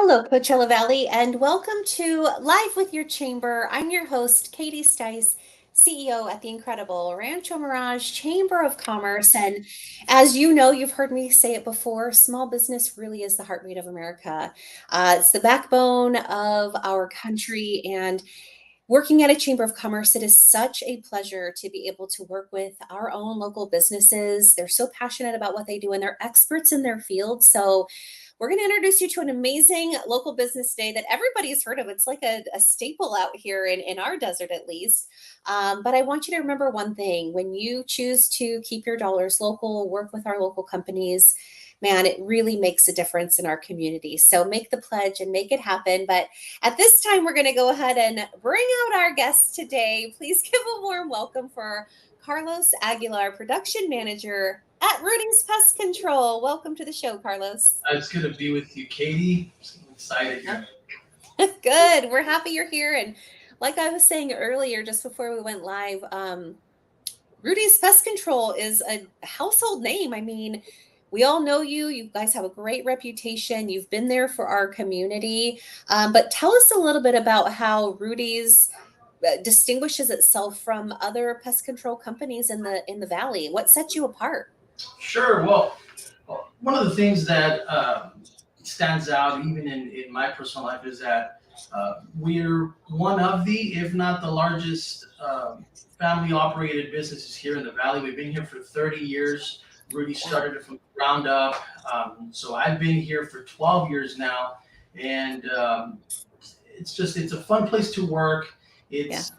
Hello, Coachella Valley, and welcome to Live with Your Chamber. I'm your host, Katie Stice, CEO at the incredible Rancho Mirage Chamber of Commerce. And as you know, you've heard me say it before, small business really is the heartbeat of America. It's the backbone of our country. And working at a Chamber of Commerce, it is such a pleasure to be able to work with our own local businesses. They're so passionate about what they do and they're experts in their field. So we're going to introduce you to an amazing local business day that everybody's heard of. It's like a staple out here in our desert, at least. But I want you to remember one thing. When you choose to keep your dollars local, work with our local companies, man, it really makes a difference in our community. So make the pledge and make it happen. But at this time, we're going to go ahead and bring out our guest today. Please give a warm welcome for Carlos Aguilar, production manager at Rudy's Pest Control. Welcome to the show, Carlos. It's good to be with you, Katie. I'm excited here. Good. We're happy you're here. And like I was saying earlier, just before we went live, Rudy's Pest Control is a household name. I mean, we all know you. You guys have a great reputation. You've been there for our community. But tell us a little bit about how Rudy's distinguishes itself from other pest control companies in the valley. What sets you apart? Sure. Well, one of the things that stands out, even in my personal life, is that we're one of the, if not the largest, family-operated businesses here in the valley. We've been here for 30 years. Rudy started it from the ground up. So I've been here for 12 years now, and it's a fun place to work. It's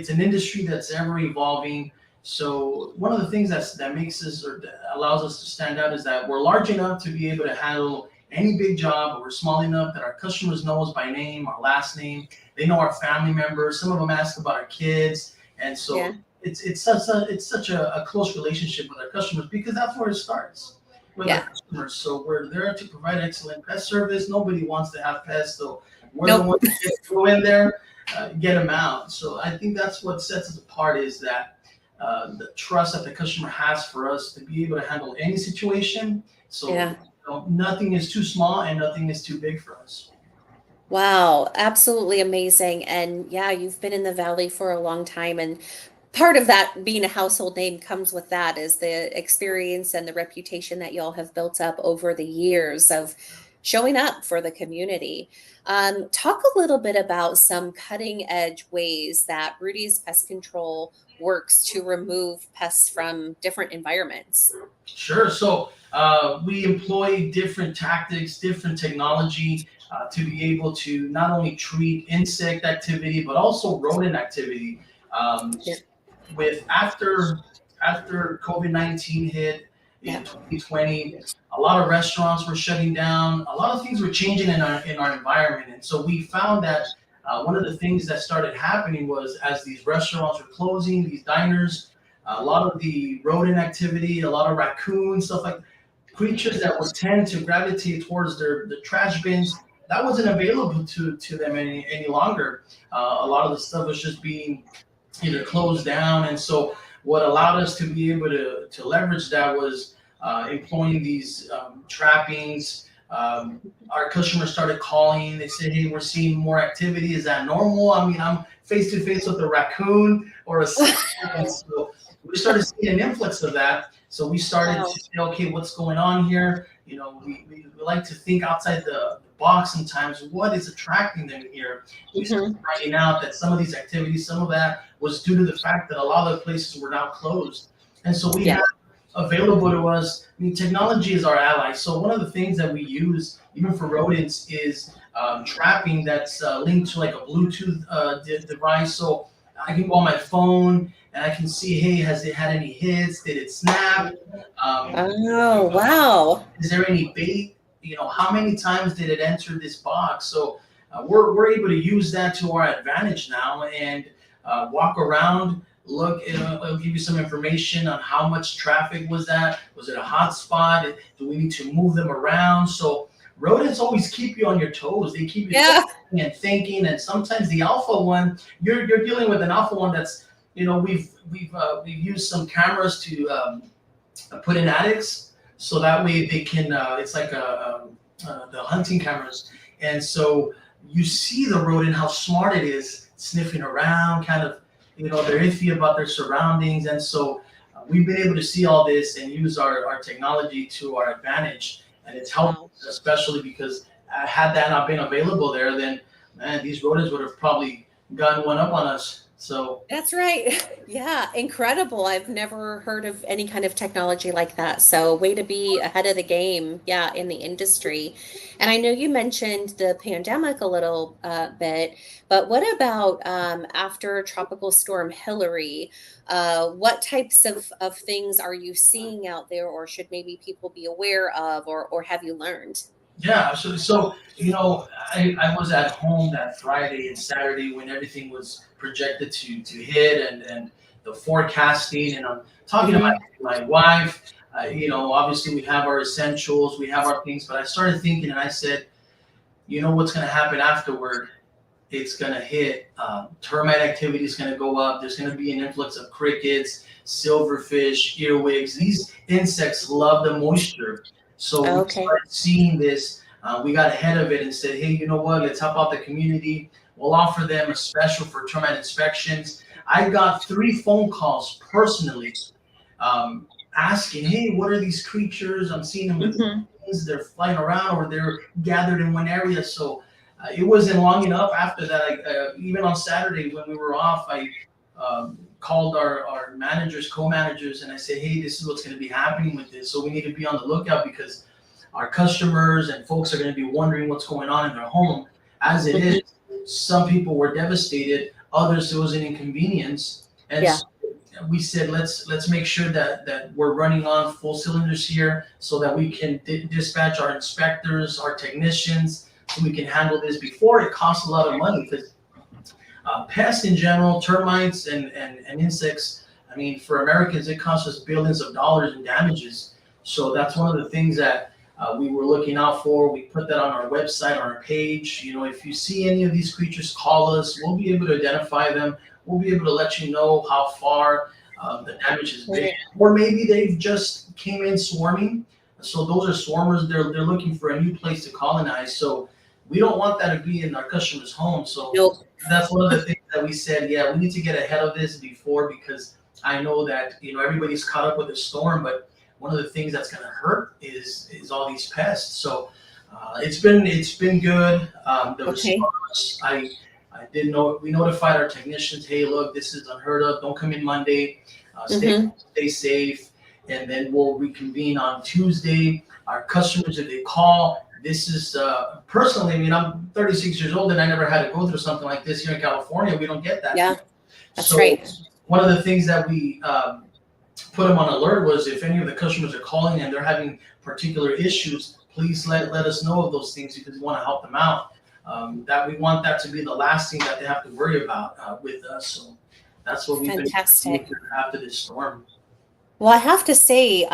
an industry that's ever evolving. So one of the things that makes us or that allows us to stand out is that we're large enough to be able to handle any big job, but we're small enough that our customers know us by name, our last name. They know our family members. Some of them ask about our kids, and so it's such a close relationship with our customers because that's where it starts with our customers. So we're there to provide excellent pest service. Nobody wants to have pests, so we're the ones that go in there, get them out. So I think that's what sets us apart is that the trust that the customer has for us to be able to handle any situation. So nothing is too small and nothing is too big for us. Wow, absolutely amazing. And yeah, you've been in the valley for a long time, and part of that being a household name comes with that is the experience and the reputation that y'all have built up over the years of showing up for the community. Talk a little bit about some cutting edge ways that Rudy's Pest Control works to remove pests from different environments. Sure. So we employ different tactics, different technology to be able to not only treat insect activity, but also rodent activity. With after COVID-19 hit in 2020, a lot of restaurants were shutting down. A lot of things were changing in our environment, and so we found that one of the things that started happening was as these restaurants were closing, these diners, a lot of the rodent activity, a lot of raccoons, stuff like creatures that would tend to gravitate towards the trash bins. That wasn't available to them any longer. A lot of the stuff was just being either closed down, and so what allowed us to be able to leverage that was employing these trappings. Our customers started calling. They said, "Hey, we're seeing more activity. Is that normal? I mean, I'm face to face with a raccoon or a snake." And so we started seeing an influx of that. So we started to say, "Okay, what's going on here?" You know, we like to think outside the box sometimes. What is attracting them here? We started finding out that some of these activities, some of that was due to the fact that a lot of the places were now closed. And so we have available to us, I mean, technology is our ally. So one of the things that we use, even for rodents, is trapping that's linked to like a Bluetooth device. So I can go on my phone and I can see, hey, has it had any hits? Did it snap? Wow. Is there any bait? You know, how many times did it enter this box? So we're able to use that to our advantage now and walk around, look, it'll give you some information on how much traffic was that. Was it a hot spot? Do we need to move them around? So rodents always keep you on your toes. They keep you thinking, and sometimes the alpha one, you're dealing with an alpha one that's, you know, we've used some cameras to put in attics, so that way they can. It's like the hunting cameras. And so you see the rodent, how smart it is, sniffing around, kind of, they're iffy about their surroundings. And so we've been able to see all this and use our technology to our advantage. And it's helped Wow. us, especially because had that not been available there, then man, these rodents would have probably gotten one up on us. So That's right. Yeah, incredible. I've never heard of any kind of technology like that. So, way to be ahead of the game, yeah, in the industry. And I know you mentioned the pandemic a little bit, but what about after Tropical Storm Hillary? What types of things are you seeing out there, or should maybe people be aware of, or have you learned? yeah, so I was at home that Friday and Saturday when everything was projected to hit and the forecasting, and I'm talking to Hmm. my wife. Obviously we have our essentials, we have our things, but I started thinking and I said, what's going to happen afterward? It's going to hit. Termite activity is going to go up. There's going to be an influx of crickets, silverfish, earwigs. These insects love the moisture. So we Okay. started seeing this. We got ahead of it and said, hey, you know what? Let's help out the community. We'll offer them a special for termite inspections. I got 3 phone calls personally, asking, hey, what are these creatures? I'm seeing them with Hmm. wings. They're flying around or they're gathered in one area. So it wasn't long enough after that. Even on Saturday when we were off, I called our managers, co-managers, and I said, hey, this is what's going to be happening with this. So we need to be on the lookout because our customers and folks are going to be wondering what's going on in their home. As it is, Hmm. some people were devastated, others it was an inconvenience. And Yeah. so we said let's make sure that we're running on full cylinders here so that we can dispatch our inspectors, our technicians, so we can handle this before it costs a lot of money. Because pests in general, termites and insects, I mean, for Americans, it costs us billions of dollars in damages. So that's one of the things that we were looking out for. We put that on our website, on our page. If you see any of these creatures, call us. We'll be able to identify them. We'll be able to let you know how far the damage has been. Right. Or maybe they've just came in swarming. So those are swarmers. They're looking for a new place to colonize. So we don't want that to be in our customers' homes. So Nope. that's one of the things that we said, yeah, we need to get ahead of this before, because I know that everybody's caught up with the storm, but one of the things that's going to hurt is all these pests. So it's been good. The Okay. response, I did know, we notified our technicians, hey, look, this is unheard of. Don't come in Monday. Hmm. Stay safe, and then we'll reconvene on Tuesday. Our customers, if they call, this is personally. I mean, I'm 36 years old, and I never had to go through something like this here in California. We don't get that Yeah, here. that's So right. one of the things that we put them on alert was if any of the customers are calling and they're having particular issues, please let us know of those things because we want to help them out. That we want that to be the last thing that they have to worry about with us. So that's what we've been doing Fantastic. after this storm. Well, I have to say,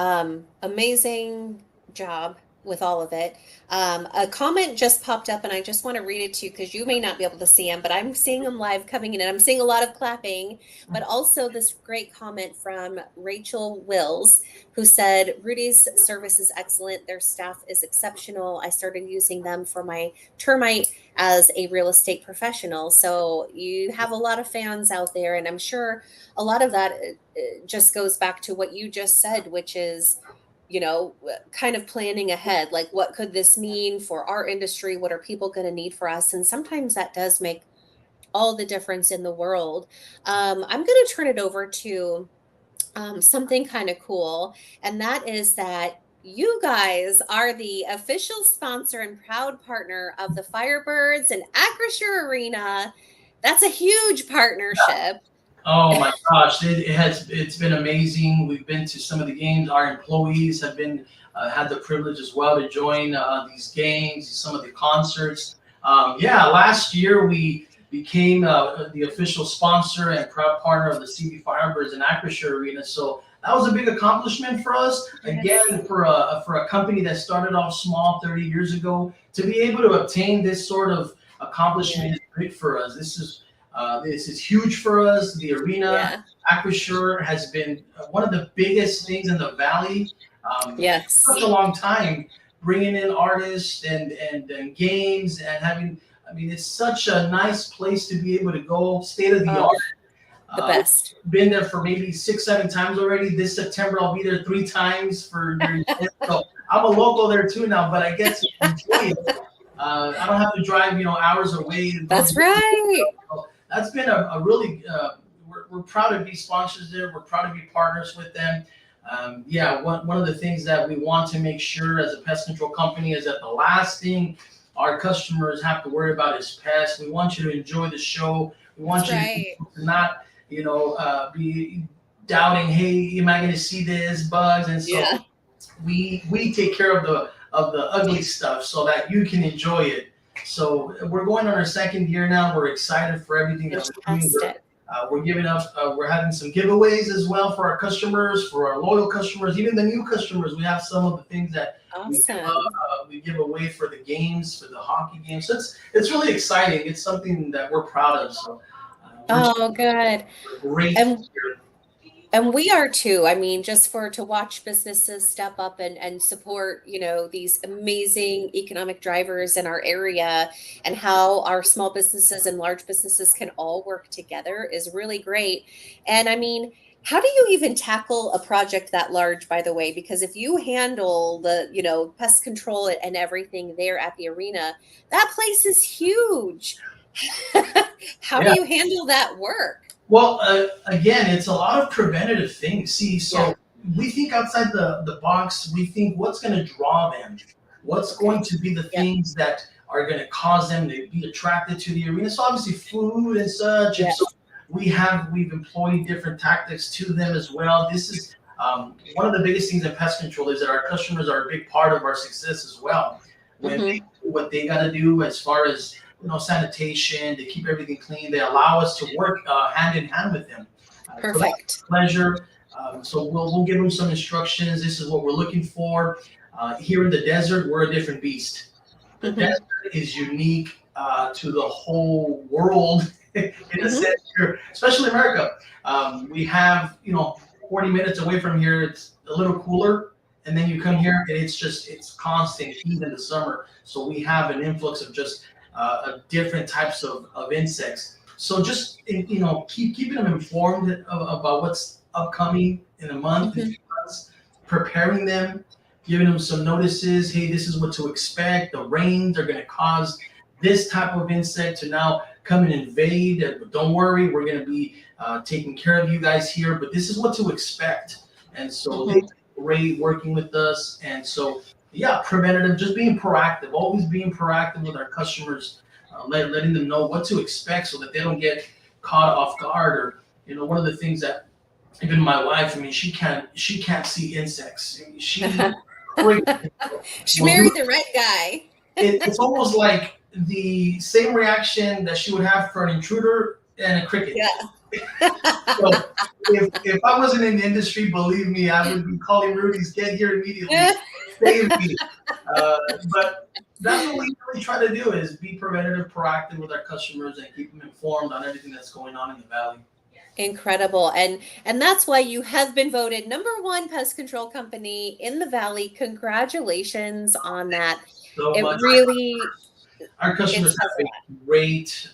amazing job with all of it. A comment just popped up, and I just want to read it to you because you may not be able to see them, but I'm seeing them live coming in, and I'm seeing a lot of clapping, but also this great comment from Rachel Wills, who said, Rudy's service is excellent. Their staff is exceptional. I started using them for my termite as a real estate professional. So you have a lot of fans out there, and I'm sure a lot of that just goes back to what you just said, which is, kind of planning ahead. Like, what could this mean for our industry? What are people going to need for us? And sometimes that does make all the difference in the world. I'm going to turn it over to something kind of cool. And that is that you guys are the official sponsor and proud partner of the Firebirds and Acrisure Arena. That's a huge partnership. Oh my gosh, it's been amazing. We've been to some of the games. Our employees have been had the privilege as well to join these games, some of the concerts. Yeah, last year we became the official sponsor and proud partner of the CB Firebirds and Acrisure Arena. So that was a big accomplishment for us. Yes. Again, for a company that started off small 30 years ago, to be able to obtain this sort of Yeah. accomplishment is great for us. This is huge for us. The arena, Yeah. Acrisure, has been one of the biggest things in the valley for such Yes. a long time. bringing in artists and games and having. I mean, it's such a nice place to be able to go, state of the Oh, art. the best. Been there for maybe 6, 7 times already. This September, I'll be there 3 times for their event. So I'm a local there too now, but I get to enjoy it. I don't have to drive, hours away. To go That's right. so that's been a really. We're proud to be sponsors there. We're proud to be partners with them. Yeah, one of the things that we want to make sure as a pest control company is that the last thing our customers have to worry about is pests. We want you to enjoy the show. We want That's you right. to not, be doubting, hey, am I going to see this bugs? And so Yeah. we take care of the ugly stuff so that you can enjoy it. So we're going on our second year now. We're excited for everything that we're doing. Fantastic. We're giving up. We're having some giveaways as well for our customers, for our loyal customers, even the new customers. We have some of the things that Awesome. we give away for the games, for the hockey games. So it's really exciting. It's something that we're proud of. So Oh, good. we're great And here. And we are too. I mean, just to watch businesses step up and support, these amazing economic drivers in our area and how our small businesses and large businesses can all work together is really great. And I mean, how do you even tackle a project that large, by the way? Because if you handle the, pest control and everything there at the arena, that place is huge. How do Yeah. you handle that work? Well, again, it's a lot of preventative things. See, Yeah. so we think outside the box. We think what's going to draw them, what's Okay. going to be the Yeah. things that are going to cause them to be attracted to the arena. So obviously, food and such. And Yes. so we've employed different tactics to them as well. This is one of the biggest things in pest control is that our customers are a big part of our success as well. When they do what they got to do as far as sanitation, to keep everything clean. They allow us to work hand in hand with them. So that's Perfect. a pleasure. So we'll give them some instructions. This is what we're looking for. Here in the desert, we're a different beast. The desert is unique to the whole world in a sense here, especially America. We have 40 minutes away from here. It's a little cooler. And then you come here and it's constant heat in the summer. So we have an influx of just different types of insects. So just keeping them informed about what's upcoming in a month, in 2 months, preparing them, giving them some notices. Hey, this is what to expect. The rains are going to cause this type of insect to now come and invade. But don't worry, we're going to be taking care of you guys here. But this is what to expect. And so they great working with us. And so yeah, preventative, just being proactive, always being proactive with our customers, letting them know what to expect so that they don't get caught off guard. Or one of the things that even my wife, I mean, she can't see insects. She She married the right guy. it's almost like the same reaction that she would have for an intruder and a cricket. Yeah. So if I wasn't in the industry, believe me, I would be calling Rudy's, get here immediately, save me. But that's what we really try to do is be preventative, proactive with our customers and keep them informed on everything that's going on in the valley. Incredible. And that's why you have been voted #1 pest control company in the Valley. Congratulations on that. So It much. really Our customers have been great.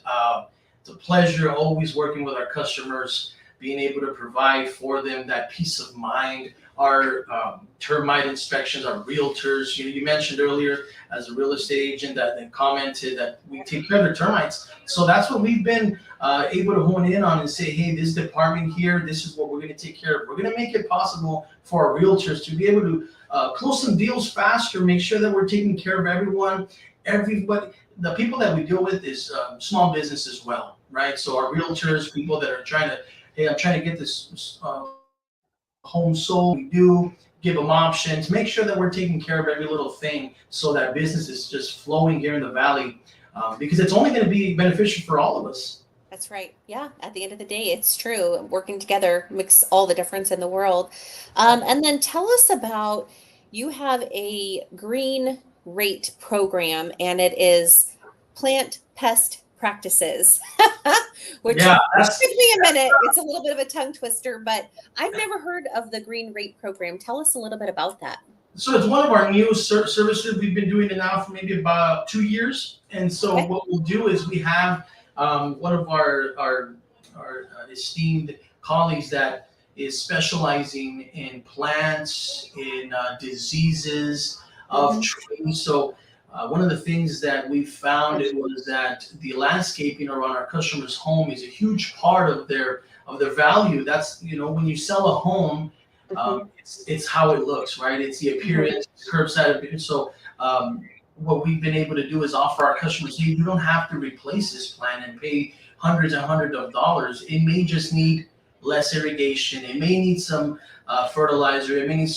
It's a pleasure always working with our customers, being able to provide for them that peace of mind. Our termite inspections, our realtors. You mentioned earlier as a real estate agent that commented that we take care of the termites. So that's what we've been able to hone in on and say, hey, this department here, this is what we're going to take care of. We're going to make it possible for our realtors to be able to close some deals faster, make sure that we're taking care of everyone. Everybody, the people that we deal with is small business as well, right? So our realtors, people that are trying to, hey, I'm trying to get this home sold. We do give them options, make sure that we're taking care of every little thing so that business is just flowing here in the valley because it's only going to be beneficial for all of us. That's right. Yeah. At the end of the day, it's true. Working together makes all the difference in the world. And then tell us about, you have a green rate program and it is plant pest practices, which Yeah, took me a minute. It's a little bit of a tongue twister, but I've never heard of the green rate program. Tell us a little bit about that. So it's one of our new services. We've been doing it now for maybe about 2 years. And so Okay. what we'll do is we have one of our esteemed colleagues that is specializing in plants, in diseases of Hmm. trees. So one of the things that we found it was that the landscaping around our customers' home is a huge part of their value. That's when you sell a home, Hmm. it's how it looks, right? It's the Hmm. appearance, curbside appearance. So what we've been able to do is offer our customers, hey, you don't have to replace this plant and pay hundreds and hundreds of dollars. It may just need less irrigation. It may need some fertilizer. It may need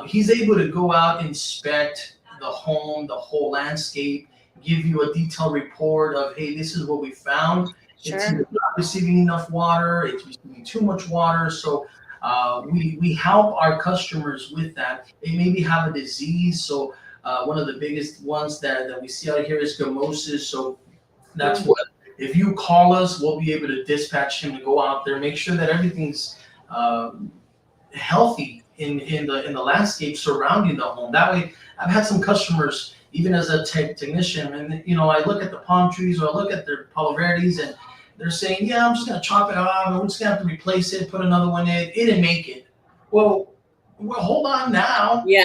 he's able to go out, inspect the home, the whole landscape, give you a detailed report of, hey, this is what we found. It's Sure. either not receiving enough water, it's receiving too much water. So we help our customers with that. They maybe have a disease. So one of the biggest ones that we see out here is gamosis. So that's Mm. what, if you call us, we'll be able to dispatch him to go out there, make sure that everything's um, healthy in the landscape surrounding the home. That way, I've had some customers, even as a technician, and I look at the palm trees or I look at their palo verdes, and they're saying, "Yeah, I'm just gonna chop it off. I'm just gonna have to replace it, put another one in. It didn't make it." Well, hold on now. Yeah.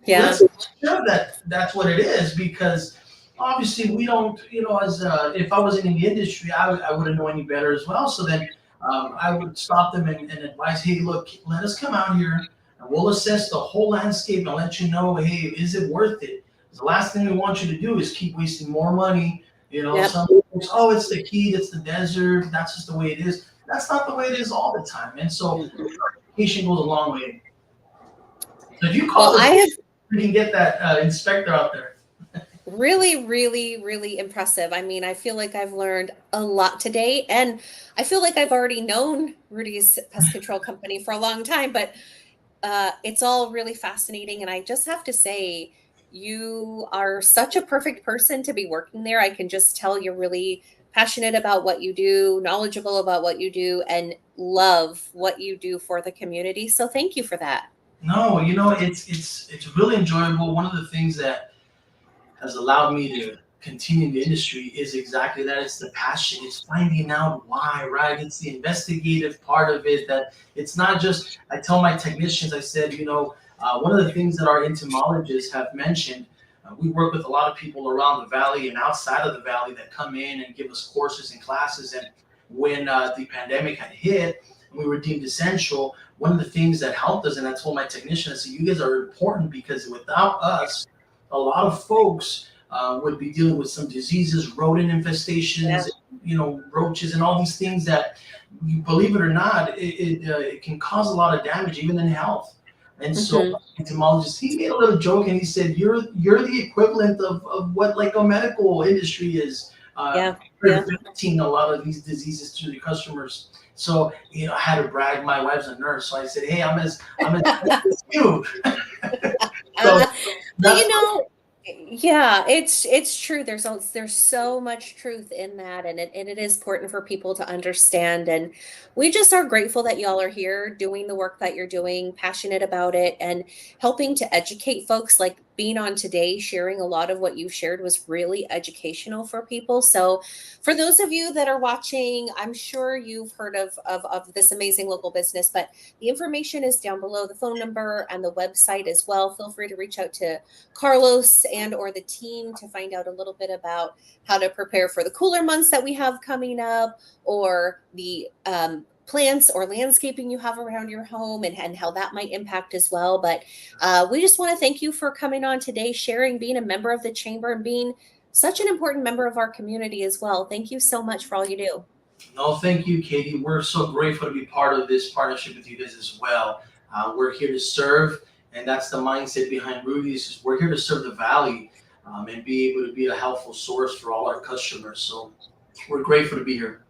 Yeah. Let's make sure that that's what it is, because obviously we don't, as if I wasn't in the industry, I wouldn't know any better as well. So then I would stop them and advise, hey, look, let us come out here and we'll assess the whole landscape and let you know, hey, is it worth it? The last thing we want you to do is keep wasting more money. Yep. Some folks, oh, it's the heat, it's the desert, that's just the way it is. That's not the way it is all the time. And so Mhm. education goes a long way. So if you Well, call us, I have we can get that inspector out there. really, really, really impressive. I mean, I feel like I've learned a lot today, and I feel like I've already known Rudy's pest control company for a long time, but it's all really fascinating. And I just have to say, you are such a perfect person to be working there. I can just tell you're really passionate about what you do, knowledgeable about what you do, and love what you do for the community. So thank you for that. No, it's really enjoyable. One of the things that has allowed me to continue in the industry is exactly that. It's the passion. It's finding out why, right? It's the investigative part of it. That it's not just. I tell my technicians, I said, one of the things that our entomologists have mentioned. We work with a lot of people around the valley and outside of the valley that come in and give us courses and classes. And when the pandemic had hit, and we were deemed essential, one of the things that helped us, and I told my technician, I said, you guys are important, because without us, a lot of folks would be dealing with some diseases, rodent Yeah. infestations, roaches, and all these things that, you believe it or not, it can cause a lot of damage, even in health. And so, Hmm. entomologist, he made a little joke and he said, "You're the equivalent of what like a medical industry is, Yeah. Yeah. preventing a lot of these diseases to the customers." So, I had to brag. My wife's a nurse, so I said, "Hey, I'm as as you." So Uh, but that's yeah, it's true. There's so much truth in that, and it is important for people to understand. And we just are grateful that y'all are here doing the work that you're doing, passionate about it, and helping to educate folks. Like being on today, sharing a lot of what you shared was really educational for people. So, for those of you that are watching, I'm sure you've heard of this amazing local business, but the information is down below, the phone number and the website as well. Feel free to reach out to Carlos and or the team to find out a little bit about how to prepare for the cooler months that we have coming up, or the plants or landscaping you have around your home, and how that might impact as well. But we just want to thank you for coming on today, sharing, being a member of the chamber, and being such an important member of our community as well. Thank you so much for all you do. No, thank you, Katie. We're so grateful to be part of this partnership with you guys as well. We're here to serve, and that's the mindset behind Rudy's. Is we're here to serve the valley, and be able to be a helpful source for all our customers. So we're grateful to be here.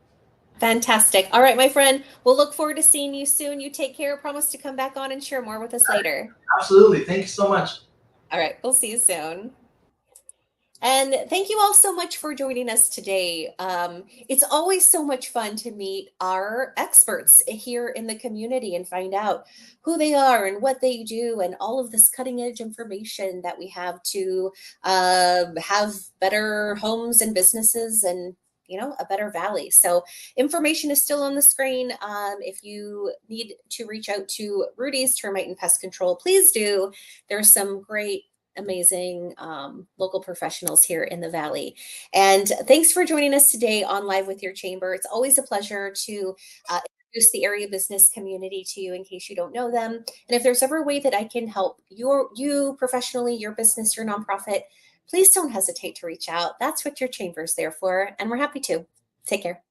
Fantastic. All right, my friend. We'll look forward to seeing you soon. You take care. Promise to come back on and share more with us later. Absolutely. Thank you so much. All right, we'll see you soon. And thank you all so much for joining us today. It's always so much fun to meet our experts here in the community and find out who they are and what they do, and all of this cutting edge information that we have to have better homes and businesses, and a better valley. So information is still on the screen. If you need to reach out to Rudy's Termite and Pest Control, please do. There's some great, amazing local professionals here in the Valley. And thanks for joining us today on Live with Your Chamber. It's always a pleasure to introduce the area business community to you in case you don't know them. And if there's ever a way that I can help you professionally, your business, your nonprofit, please don't hesitate to reach out. That's what your chamber is there for. And we're happy to. Take care.